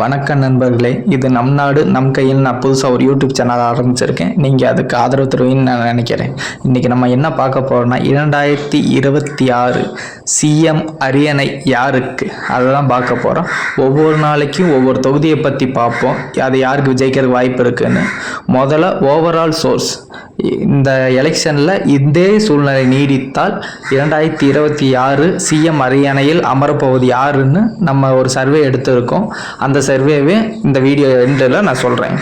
வணக்கம் நண்பர்களே, இது நம் நாடு நம் கையில். நான் புதுசாக ஒரு யூடியூப் சேனல் ஆரம்பிச்சிருக்கேன். நீங்கள் அதுக்கு ஆதரவு தருவீங்கன்னு நான் நினைக்கிறேன். இன்றைக்கி நம்ம என்ன பார்க்க போகிறோம்னா 2026 சிஎம் அரியணை யாருக்கு, அதை தான் பார்க்க போகிறோம். ஒவ்வொரு நாளைக்கும் ஒவ்வொரு தொகுதியை பற்றி பார்ப்போம், அது யாருக்கு ஜெயிக்கிறதுக்கு வாய்ப்பு இருக்குன்னு. முதல்ல ஓவரால் சோர்ஸ், இந்த எலெக்ஷனில் இதே சூழ்நிலை நீடித்தால் 2026 சிஎம் அரியணையில் அமரப்போவது யாருன்னு நம்ம ஒரு சர்வே எடுத்திருக்கோம். அந்த சர்வேவே இந்த வீடியோ எண்டில் நான் சொல்கிறேன்.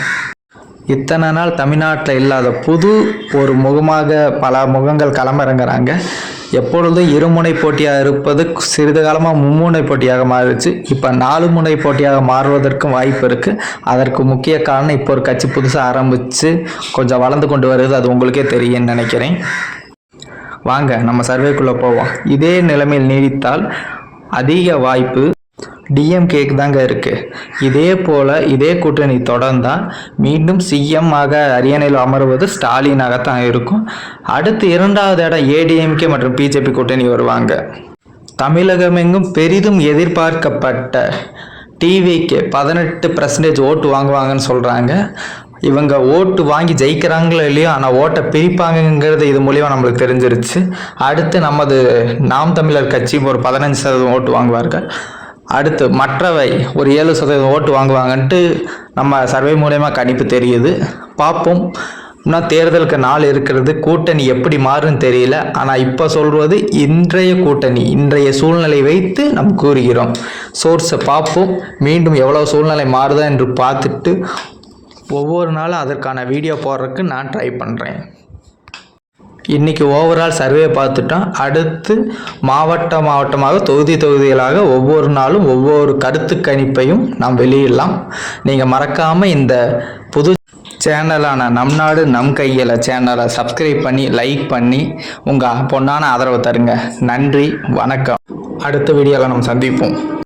இத்தனை நாள் தமிழ்நாட்டில் இல்லாத புது ஒரு முகமாக பல முகங்கள் களமிறங்குறாங்க. எப்பொழுதும் இருமுனை போட்டியாக இருப்பது சிறிது காலமாக மும்முனை போட்டியாக மாறிடுச்சு. இப்போ 4 முனை போட்டியாக மாறுவதற்கும் வாய்ப்பு இருக்குது. அதற்கு முக்கிய காரணம், இப்போ ஒரு கட்சி புதுசாக ஆரம்பித்து கொஞ்சம் வளர்ந்து கொண்டு வருது. அது உங்களுக்கே தெரியும்னு நினைக்கிறேன். வாங்க நம்ம சர்வேக்குள்ளே போவோம். இதே நிலைமையில் நீடித்தால் அதிக வாய்ப்பு டிஎம்கேக்கு தாங்க இருக்குது. இதே போல் இதே கூட்டணி தொடர்ந்தால் மீண்டும் சிஎம் ஆக அரியணையில் அமர்வது ஸ்டாலினாகத்தான் இருக்கும். அடுத்து 2வது இடம் ஏடிஎம்கே மற்றும் பிஜேபி கூட்டணி வருவாங்க. தமிழகமெங்கும் பெரிதும் எதிர்பார்க்கப்பட்ட டிவிக்கு 18% ஓட்டு வாங்குவாங்கன்னு சொல்கிறாங்க. இவங்க ஓட்டு வாங்கி ஜெயிக்கிறாங்களோ இல்லையோ, ஆனால் ஓட்டை பிரிப்பாங்கங்கிறது இது மூலிமா நம்மளுக்கு தெரிஞ்சிருச்சு. அடுத்து நமது நாம் தமிழர் கட்சி ஒரு 15% ஓட்டு வாங்குவார்கள். அடுத்து மற்றவை ஒரு 7% ஓட்டு வாங்குவாங்கன்ட்டு நம்ம சர்வே மூலயமா கணிப்பு தெரியுது. பார்ப்போம். இன்னும் தேர்தலுக்கு நாள் இருக்கிறது. கூட்டணி எப்படி மாறுன்னு தெரியல. ஆனால் இப்போ சொல்வது இன்றைய கூட்டணி, இன்றைய சூழ்நிலை வைத்து நாம் கூறுகிறோம். சோர்ஸை பார்ப்போம். மீண்டும் எவ்வளோ சூழ்நிலை மாறுதா என்று பார்த்துட்டு ஒவ்வொரு நாளும் அதற்கான வீடியோ போடுறதுக்கு நான் ட்ரை பண்ணுறேன். இன்றைக்கி ஓவரால் சர்வே பார்த்துட்டோம். அடுத்து மாவட்டமாக தொகுதிகளாக ஒவ்வொரு நாளும் ஒவ்வொரு கருத்து கணிப்பையும் நாம் வெளியிடலாம். நீங்கள் மறக்காமல் இந்த புது சேனலான நம் நாடு நம் கையில் சேனலை சப்ஸ்கிரைப் பண்ணி லைக் பண்ணி உங்கள் பொன்னான ஆதரவை தருங்க. நன்றி, வணக்கம். அடுத்த வீடியோவில் நம்ம சந்திப்போம்.